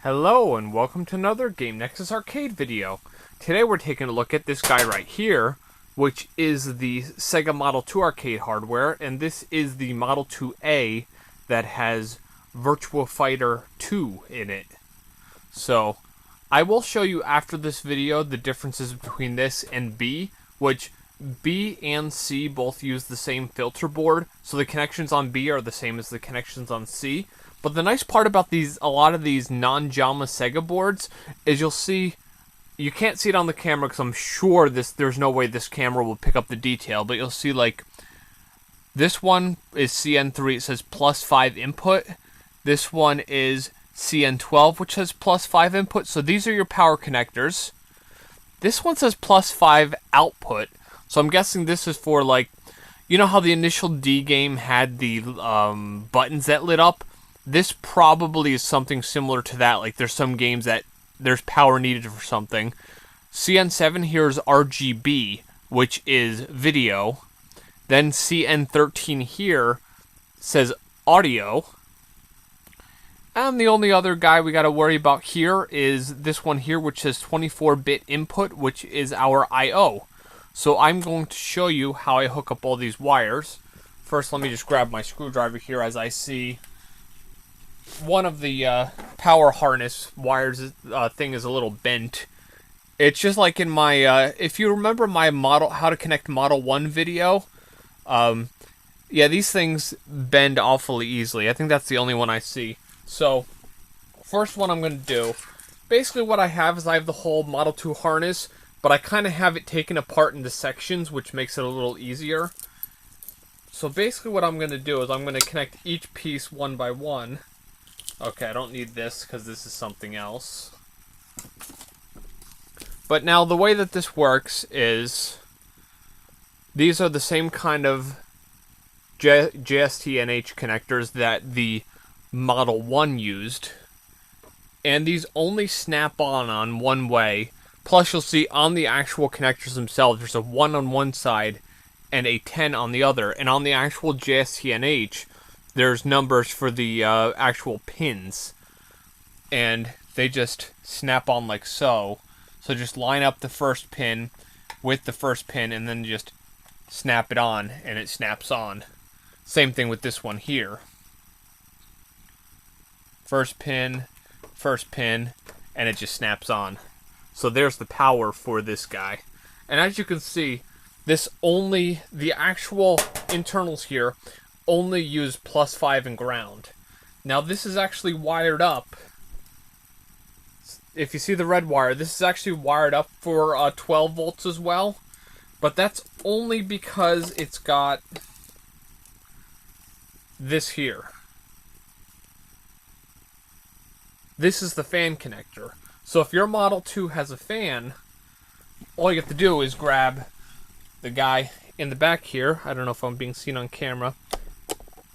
Hello and welcome to another Game Nexus arcade video. Today we're taking a look at this guy right here, which is the Sega Model 2 arcade hardware, and this is the Model 2A that has Virtua Fighter 2 in it. So, I will show you after this video the differences between this and B, which B and C both use the same filter board, so the connections on B are the same as the connections on C. But the nice part about a lot of these non-JAMA Sega boards is you can't see it on the camera because I'm sure there's no way this camera will pick up the detail, but you'll see like this one is CN3, it says +5 input. This one is CN12, which has +5 input, so these are your power connectors. This one says +5 output, so I'm guessing this is for, like, you know how the initial D game had the buttons that lit up? This probably is something similar to that. Like, there's some games that there's power needed for something. CN7 here is RGB, which is video. Then CN13 here says audio. And the only other guy we got to worry about here is this one here, which says 24-bit input, which is our I/O. So I'm going to show you how I hook up all these wires. First, let me just grab my screwdriver here as I see one of the power harness wires thing is a little bent. It's just like in my, if you remember my how to connect Model 1 video, yeah, these things bend awfully easily. I think that's the only one I see. So, first one I'm going to do, basically what I have is I have the whole Model 2 harness, but I kind of have it taken apart into sections, which makes it a little easier. So basically what I'm going to do is I'm going to connect each piece one by one. Okay, I don't need this because this is something else. But now the way that this works is these are the same kind of JST-NH connectors that the Model 1 used. And these only snap on one way. Plus you'll see on the actual connectors themselves there's a 1 on one side and a 10 on the other. And on the actual JST-NH there's numbers for the actual pins, and they just snap on like so. So just line up the first pin with the first pin and then just snap it on and it snaps on. Same thing with this one here. First pin, and it just snaps on. So there's the power for this guy. And as you can see, the actual internals here only use +5 and ground. Now this is actually wired up. If you see the red wire, this is actually wired up for 12 volts as well. But that's only because it's got this here. This is the fan connector. So if your Model 2 has a fan, all you have to do is grab the guy in the back here. I don't know if I'm being seen on camera.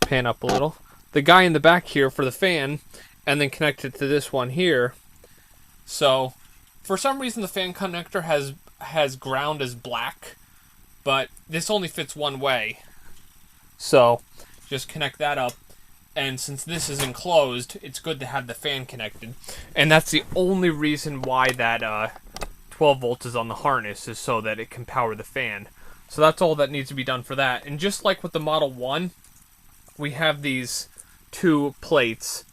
Pan up a little. The guy in the back here for the fan, and then connect it to this one here. So, for some reason the fan connector has ground as black, but this only fits one way. So, just connect that up, and since this is enclosed, it's good to have the fan connected. And that's the only reason why that 12 volts is on the harness, is so that it can power the fan. So that's all that needs to be done for that. And just like with the Model 1, we have these two plates.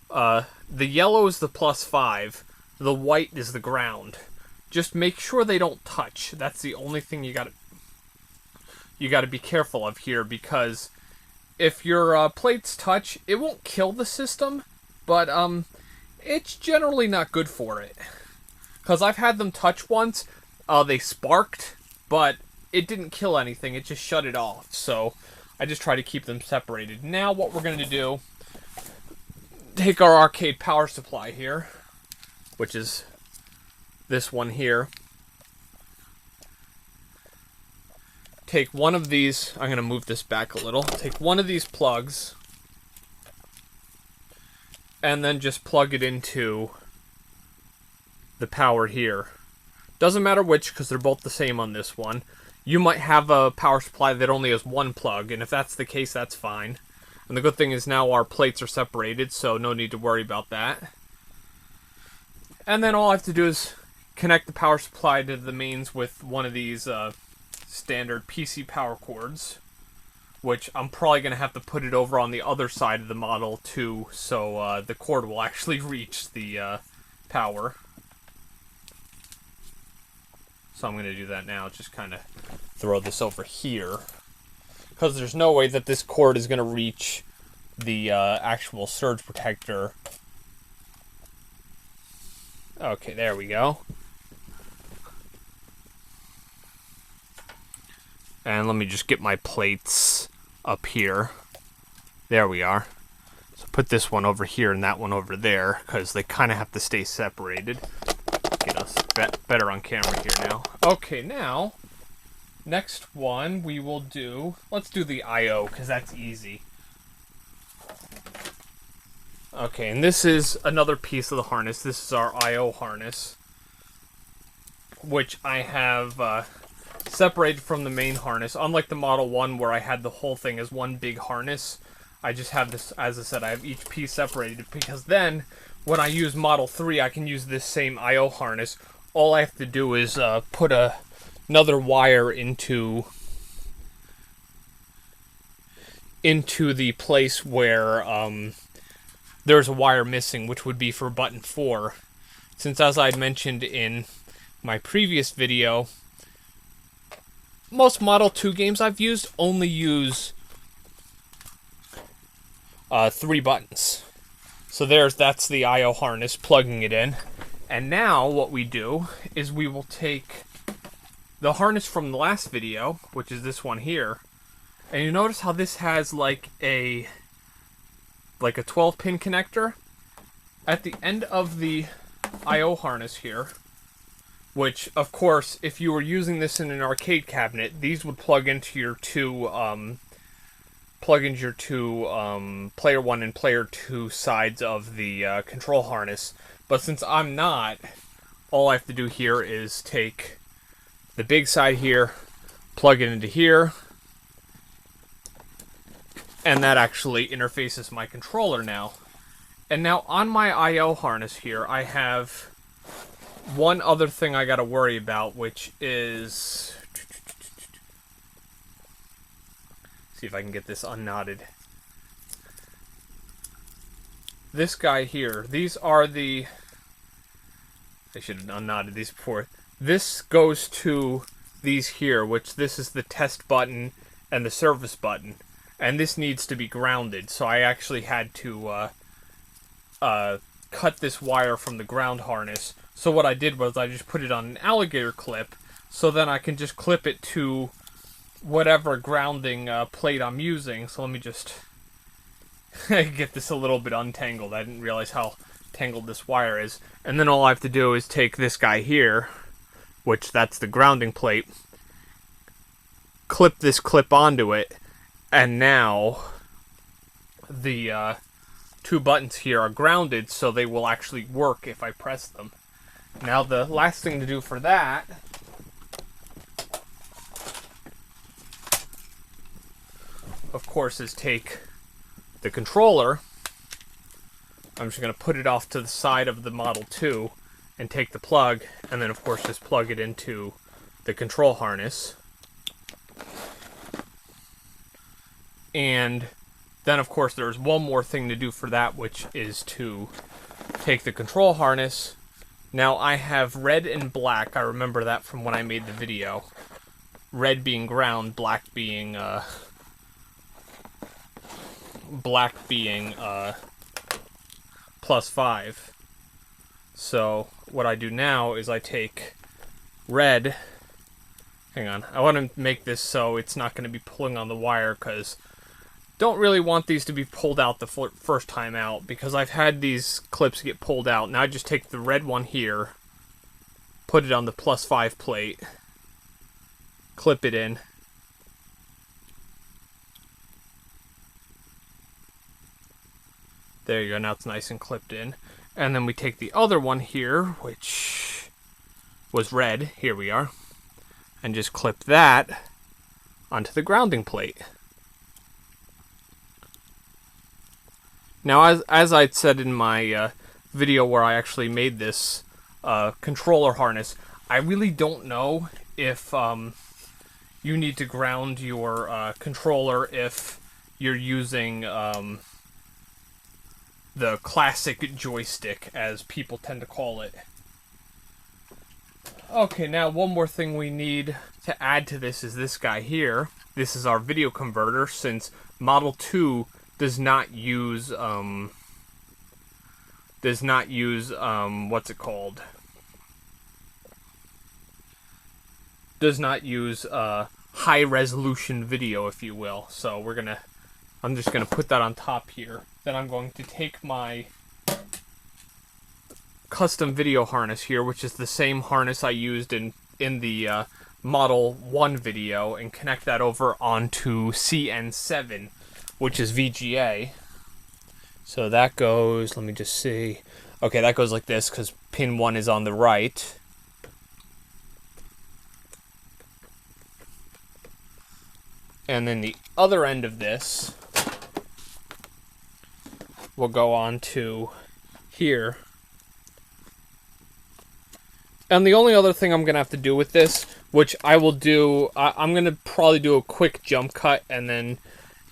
The yellow is the +5. The white is the ground. Just make sure they don't touch. That's the only thing you gotta be careful of here, because if your plates touch, it won't kill the system, but it's generally not good for it. Because I've had them touch once, they sparked, but it didn't kill anything. It just shut it off. So I just try to keep them separated. Now what we're going to do, take our arcade power supply here, which is this one here. Take one of these, I'm going to move this back a little. Take one of these plugs, and then just plug it into the power here. Doesn't matter which, because they're both the same on this one. You might have a power supply that only has one plug, and if that's the case, that's fine. And the good thing is now our plates are separated, so no need to worry about that. And then all I have to do is connect the power supply to the mains with one of these standard PC power cords, which I'm probably going to have to put it over on the other side of the model too, so the cord will actually reach the power. So I'm going to do that now, just kind of throw this over here, because there's no way that this cord is going to reach the actual surge protector. Okay, there we go. And let me just get my plates up here. There we are. So put this one over here and that one over there, because they kind of have to stay separated. Get us better on camera here now. Okay, now, next one we will do... Let's do the I/O, because that's easy. Okay, and this is another piece of the harness. This is our I/O harness, which I have separated from the main harness. Unlike the Model 1 where I had the whole thing as one big harness, I just have this, as I said, I have each piece separated, because then when I use Model 3 I can use this same I/O harness. All I have to do is put another wire into the place where there's a wire missing, which would be for button 4. Since, as I had mentioned in my previous video, most Model 2 games I've used only use 3 buttons. So that's the I/O harness, plugging it in. And now what we do is we will take the harness from the last video, which is this one here, and you notice how this has like a 12-pin connector at the end of the I/O harness here, which, of course, if you were using this in an arcade cabinet, these would plug into your two player 1 and player 2 sides of the control harness. But since I'm not, all I have to do here is take the big side here, plug it into here, and that actually interfaces my controller now. And now on my I/O harness here, I have one other thing I gotta worry about, which is... see if I can get this unknotted. This guy here, these are the... I should have unknotted these before. This goes to these here, which this is the test button and the service button. And this needs to be grounded, so I actually had to cut this wire from the ground harness. So what I did was I just put it on an alligator clip, so then I can just clip it to whatever grounding plate I'm using. So let me just get this a little bit untangled. I didn't realize how tangled this wire is. And then all I have to do is take this guy here, which that's the grounding plate, clip this clip onto it, and now the 2 buttons here are grounded, so they will actually work if I press them. Now the last thing to do for that of course is take the controller. I'm just going to put it off to the side of the Model 2 and take the plug, and then of course just plug it into the control harness. And then of course there's one more thing to do for that, which is to take the control harness. Now I have red and black. I remember that from when I made the video. Red being ground, black being +5. So what I do now is I take red. Hang on, I want to make this so it's not going to be pulling on the wire, because don't really want these to be pulled out the first time out, because I've had these clips get pulled out. Now I just take the red one here, put it on the +5 plate, clip it in, there you go, now it's nice and clipped in. And then we take the other one here, which was red, here we are, and just clip that onto the grounding plate. Now, as I'd said in my video where I actually made this controller harness. I really don't know if you need to ground your controller if you're using the classic joystick, as people tend to call it. Okay, now one more thing we need to add to this is this guy here. This is our video converter, since Model 2 does not use what's it called? Does not use high resolution video, if you will. So I'm just gonna put that on top here. Then I'm going to take my custom video harness here, which is the same harness I used in the Model 1 video, and connect that over onto CN7, which is VGA. So that goes, let me just see. Okay, that goes like this, because pin 1 is on the right. And then the other end of this will go on to here. And the only other thing I'm going to have to do with this, which I will do, I'm going to probably do a quick jump cut and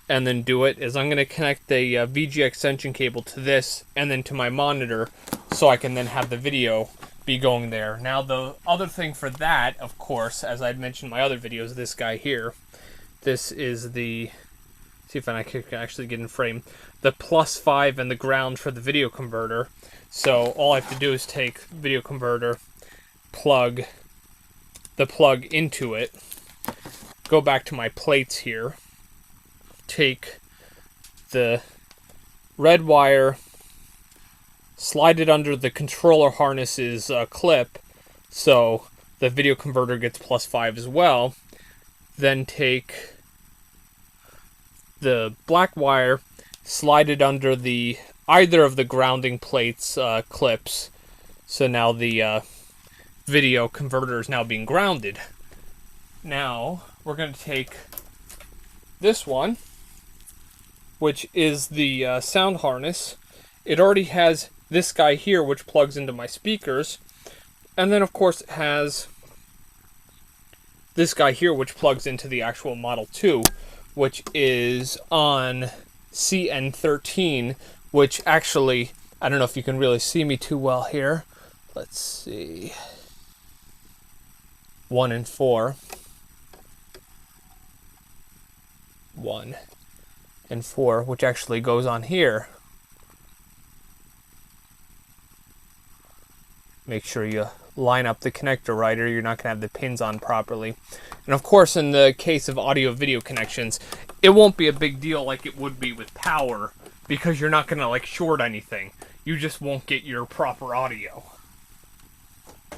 then do it, is I'm going to connect the VGA extension cable to this and then to my monitor, so I can then have the video be going there. Now the other thing for that, of course, as I'd mentioned in my other videos, this guy here. This is the, see if I can actually get in frame, the +5 and the ground for the video converter. So all I have to do is take video converter, plug the plug into it, go back to my plates here, take the red wire, slide it under the controller harness's clip, so the video converter gets +5 as well. Then take the black wire, slide it under either of the grounding plates clips. So now the video converter is now being grounded. Now we're going to take this one, which is the sound harness. It already has this guy here, which plugs into my speakers, and then of course it has this guy here, which plugs into the actual Model 2, which is on CN13, which actually, I don't know if you can really see me too well here. Let's see. 1 and 4. 1 and 4, which actually goes on here. Make sure you line up the connector right, or you're not going to have the pins on properly. And of course, in the case of audio-video connections, it won't be a big deal like it would be with power, because you're not going to like short anything. You just won't get your proper audio.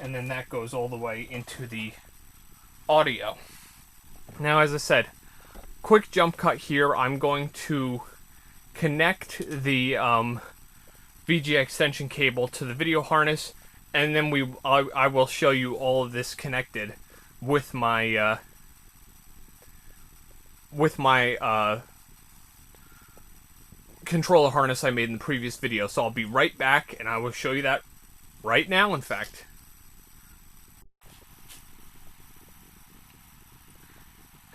And then that goes all the way into the audio. Now, as I said, quick jump cut here. I'm going to connect the VGA extension cable to the video harness, and then I will show you all of this connected with my controller harness I made in the previous video. So I'll be right back, and I will show you that right now, in fact.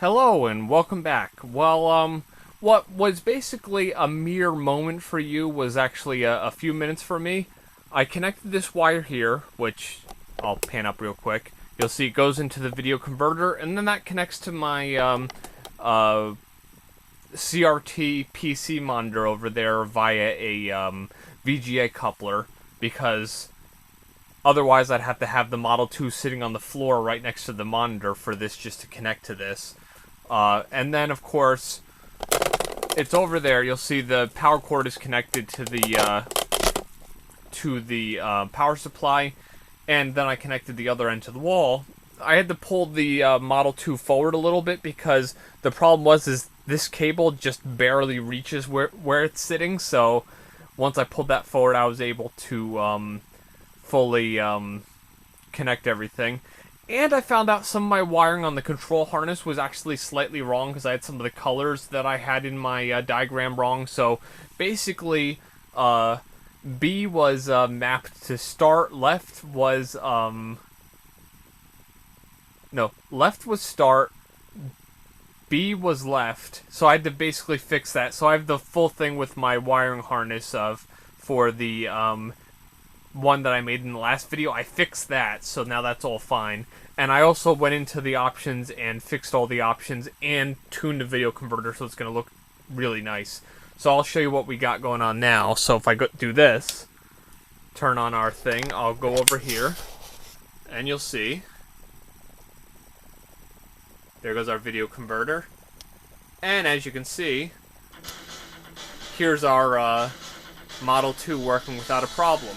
Hello, and welcome back. Well, what was basically a mere moment for you was actually a few minutes for me. I connected this wire here, which I'll pan up real quick. You'll see it goes into the video converter, and then that connects to my CRT PC monitor over there via a VGA coupler, because otherwise I'd have to have the Model 2 sitting on the floor right next to the monitor for this just to connect to this. And then, of course, it's over there. You'll see the power cord is connected to the power supply, and then I connected the other end to the wall. I had to pull the Model 2 forward a little bit, because the problem was this cable just barely reaches where it's sitting. So once I pulled that forward, I was able to fully connect everything. And I found out some of my wiring on the control harness was actually slightly wrong, because I had some of the colors that I had in my diagram wrong. So basically, B was mapped to start. Left was no, left was start. B was left, so I had to basically fix that. So I have the full thing with my wiring harness for the one that I made in the last video. I fixed that, so now that's all fine. And I also went into the options and fixed all the options and tuned the video converter so it's going to look really nice. So I'll show you what we got going on now. So if I do this, turn on our thing, I'll go over here, and you'll see. There goes our video converter. And as you can see, here's our Model 2 working without a problem.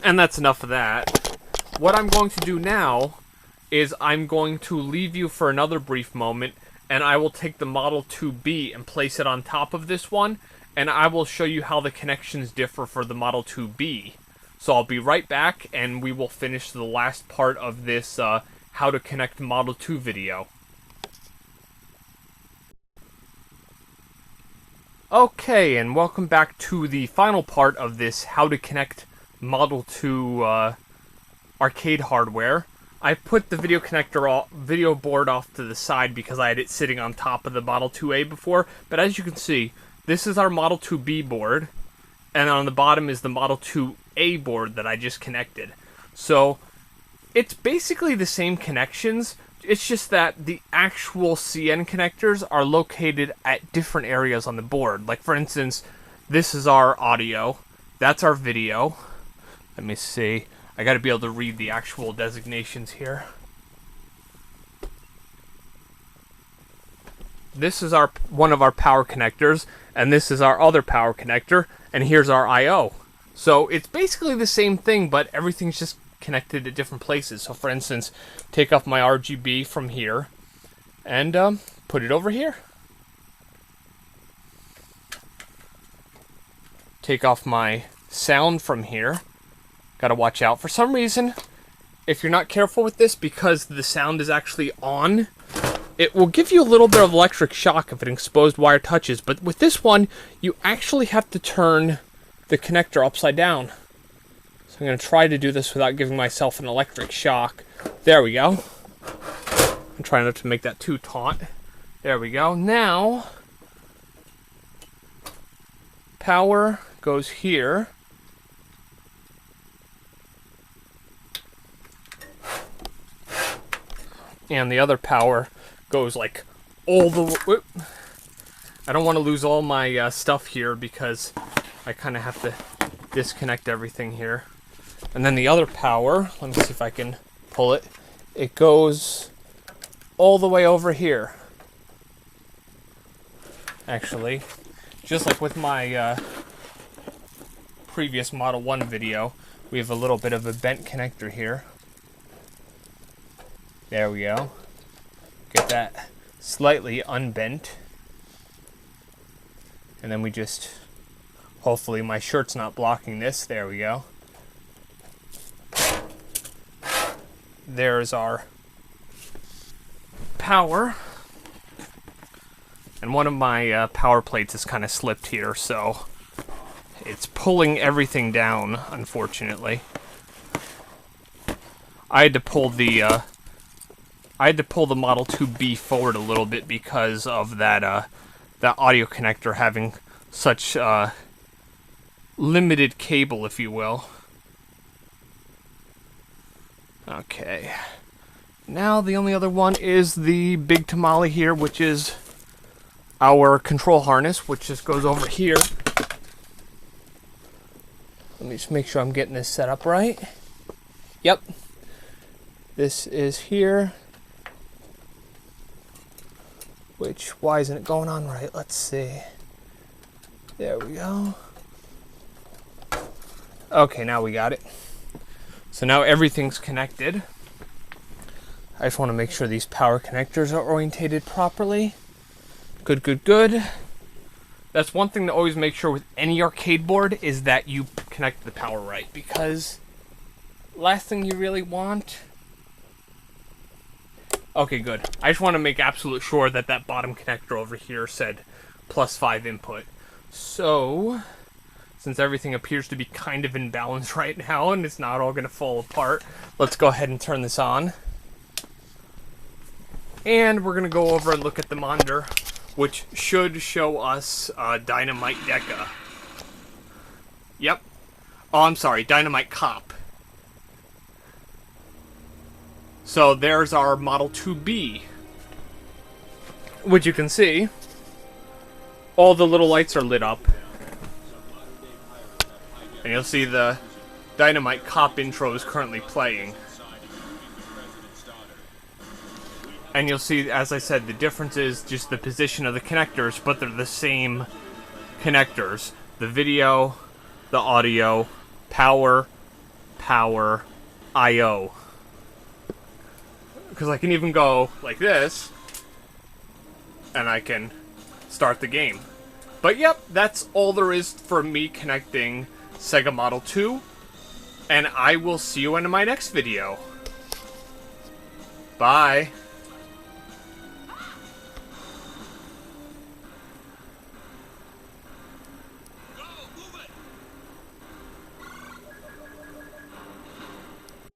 And that's enough of that. What I'm going to do now is I'm going to leave you for another brief moment, and I will take the Model 2B and place it on top of this one, and I will show you how the connections differ for the Model 2B. So I'll be right back, and we will finish the last part of this how to connect Model 2 video. Okay, and welcome back to the final part of this how to connect Model 2 arcade hardware. I put the video board off to the side because I had it sitting on top of the Model 2A before, but as you can see, this is our Model 2B board, and on the bottom is the Model 2A board that I just connected. So it's basically the same connections, it's just that the actual CN connectors are located at different areas on the board. Like for instance, this is our audio, that's our video. Let me see. I gotta be able to read the actual designations here. This is one of our power connectors, and this is our other power connector, and here's our I/O. So it's basically the same thing, but everything's just connected at different places. So for instance, take off my RGB from here, and put it over here. Take off my sound from here. Gotta watch out. For some reason, if you're not careful with this, because the sound is actually on, it will give you a little bit of electric shock if an exposed wire touches. But with this one, you actually have to turn the connector upside down. So I'm going to try to do this without giving myself an electric shock. There we go. I'm trying not to make that too taut. There we go. Now, power goes here. And the other power goes like all the way. I don't want to lose all my stuff here because I kind of have to disconnect everything here. And then the other power, let me see if I can pull it. It goes all the way over here. Actually, just like with my previous Model 1 video, we have a little bit of a bent connector here. There we go. Get that slightly unbent. And then we just, hopefully my shirt's not blocking this. There we go. There's our power. And one of my power plates is kind of slipped here, so it's pulling everything down, unfortunately. I had to pull the Model 2B forward a little bit because of that that audio connector having such limited cable, if you will. Okay. Now the only other one is the big tamale here, which is our control harness, which just goes over here. Let me just make sure I'm getting this set up right. Yep. This is here. Which, why isn't it going on right? Let's see. There we go. Okay, now we got it. So now everything's connected. I just want to make sure these power connectors are orientated properly. Good, good, good. That's one thing to always make sure with any arcade board is that you connect the power right, because last thing you really want Okay, good. I just want to make absolute sure that that bottom connector over here said +5 input. So, since everything appears to be kind of in balance right now and it's not all going to fall apart, let's go ahead and turn this on. And we're going to go over and look at the monitor, which should show us Dynamite Deca. Yep. Oh, I'm sorry, Dynamite Cop. So there's our Model 2B, which you can see, all the little lights are lit up. And you'll see the Dynamite Cop intro is currently playing. And you'll see, as I said, the difference is just the position of the connectors, but they're the same connectors. The video, the audio, power, I/O. Because I can even go like this, and I can start the game. But yep, that's all there is for me connecting Sega Model 2, and I will see you in my next video. Bye.